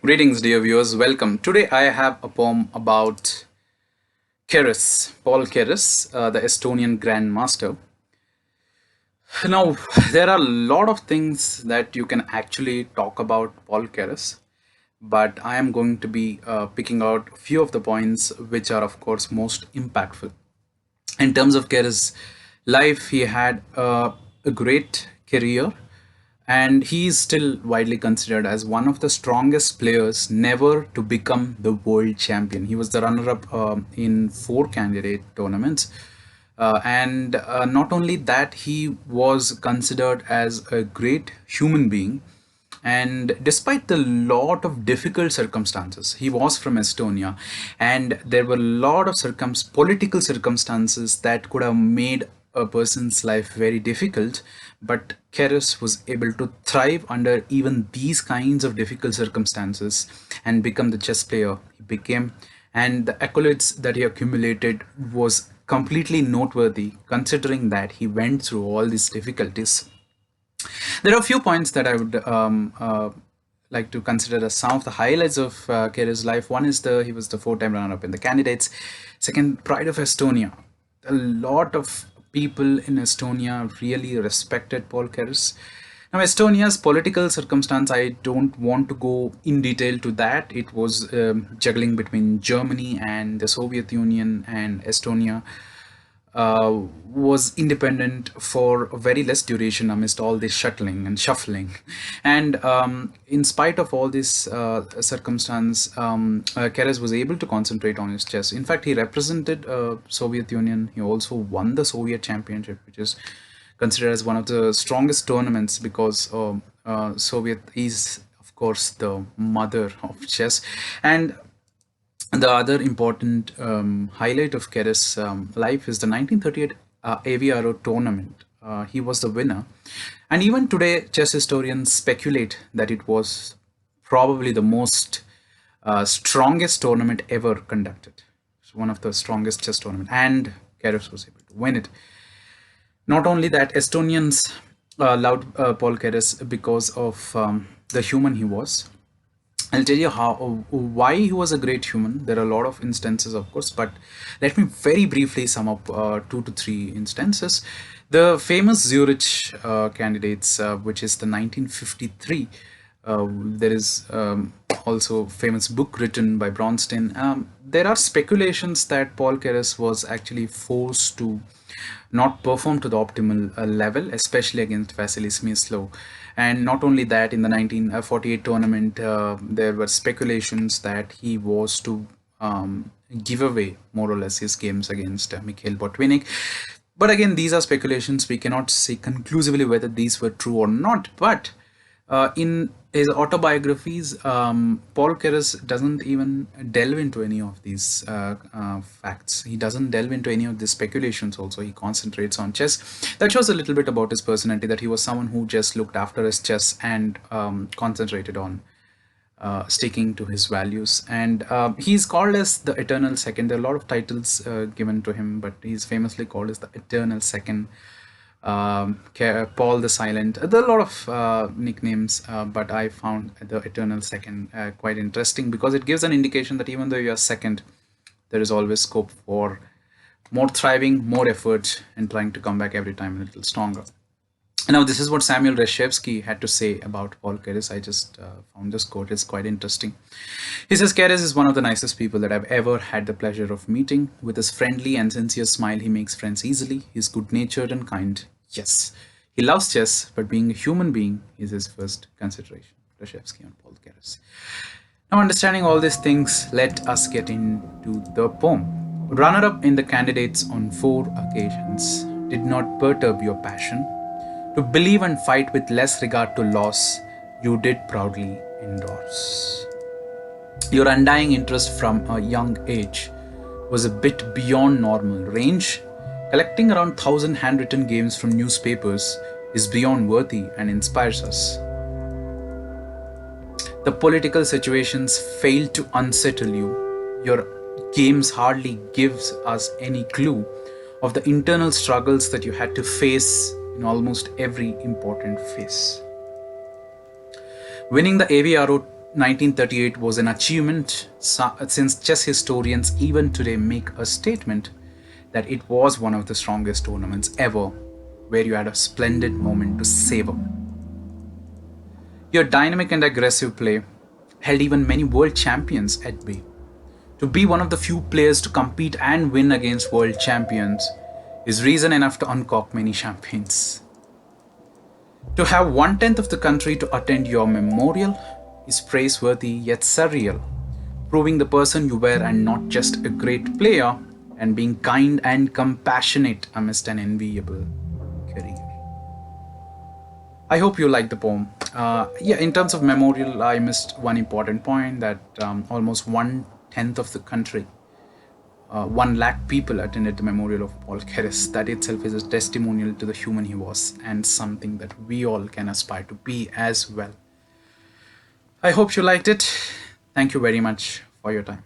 Greetings, dear viewers. Welcome. Today I have a poem about Keres, Paul Keres, the Estonian Grandmaster. Now, there are a lot of things that you can actually talk about Paul Keres, but I am going to be picking out a few of the points which are, of course, most impactful. In terms of Keres' life, he had a great career, and he is still widely considered as one of the strongest players never to become the world champion. He was the runner-up in four candidate tournaments, and not only that, he was considered as a great human being. And despite the lot of difficult circumstances, he was from Estonia, and there were a lot of political circumstances that could have made a person's life very difficult. But Keres was able to thrive under even these kinds of difficult circumstances and become the chess player he became. And the accolades that he accumulated was completely noteworthy, considering that he went through all these difficulties. There are a few points that I would like to consider as some of the highlights of Keres' life. One is he was the four-time runner-up in the candidates. Second, pride of Estonia. A lot of people in Estonia really respected Paul Keres. Now, Estonia's political circumstance, I don't want to go in detail to that. It was juggling between Germany and the Soviet Union, and Estonia was independent for a very less duration amidst all this shuttling and shuffling. And in spite of all this circumstance, Keres was able to concentrate on his chess. In fact, he represented Soviet Union. He also won the Soviet Championship, which is considered as one of the strongest tournaments, because Soviet is, of course, the mother of chess. And the other important highlight of Keres' life is the 1938 Avro Tournament. He was the winner. And even today, chess historians speculate that it was probably the most strongest tournament ever conducted. It's one of the strongest chess tournaments, and Keres was able to win it. Not only that, Estonians loved Paul Keres because of the human he was. I'll tell you why he was a great human. There are a lot of instances, of course, but let me very briefly sum up two to three instances. The famous Zurich candidates, which is the 1953. There is also a famous book written by Bronstein. There are speculations that Paul Keres was actually forced to not perform to the optimal level, especially against Vasily Smyslow. And not only that, in the 1948 tournament, there were speculations that he was to give away more or less his games against Mikhail Botvinnik. But again, these are speculations. We cannot say conclusively whether these were true or not. But in his autobiographies, Paul Keres doesn't even delve into any of these facts. He doesn't delve into any of these speculations also. He concentrates on chess. That shows a little bit about his personality, that he was someone who just looked after his chess and concentrated on sticking to his values. And he's called as the Eternal Second. There are a lot of titles given to him, but he's famously called as the Eternal Second. Paul the Silent. There are a lot of nicknames, but I found the Eternal Second quite interesting, because it gives an indication that even though you are second, there is always scope for more thriving, more effort, and trying to come back every time a little stronger. Now, this is what Samuel Rashevsky had to say about Paul Keres. I just found this quote. It's quite interesting. He says, Keres is one of the nicest people that I've ever had the pleasure of meeting. With his friendly and sincere smile, he makes friends easily. He's good-natured and kind. Yes, he loves chess, but being a human being is his first consideration. Rashevsky on Paul Keres. Now, understanding all these things, let us get into the poem. Runner-up in the candidates on 4 occasions. Did not perturb your passion. To believe and fight with less regard to loss, you did proudly endorse. Your undying interest from a young age was a bit beyond normal range. Collecting around 1,000 handwritten games from newspapers is beyond worthy and inspires us. The political situations fail to unsettle you. Your games hardly gives us any clue of the internal struggles that you had to face in almost every important phase. Winning the Avro 1938 was an achievement since chess historians even today make a statement that it was one of the strongest tournaments ever, where you had a splendid moment to savor. Your dynamic and aggressive play held even many world champions at bay. To be one of the few players to compete and win against world champions is reason enough to uncork many champagnes. To have 1/10 of the country to attend your memorial is praiseworthy yet surreal, proving the person you were and not just a great player, and being kind and compassionate amidst an enviable career. I hope you like the poem. Yeah, in terms of memorial, I missed one important point that almost 1/10 of the country, 1 lakh people attended the memorial of Paul Keres. That itself is a testimonial to the human he was and something that we all can aspire to be as well. I hope you liked it. Thank you very much for your time.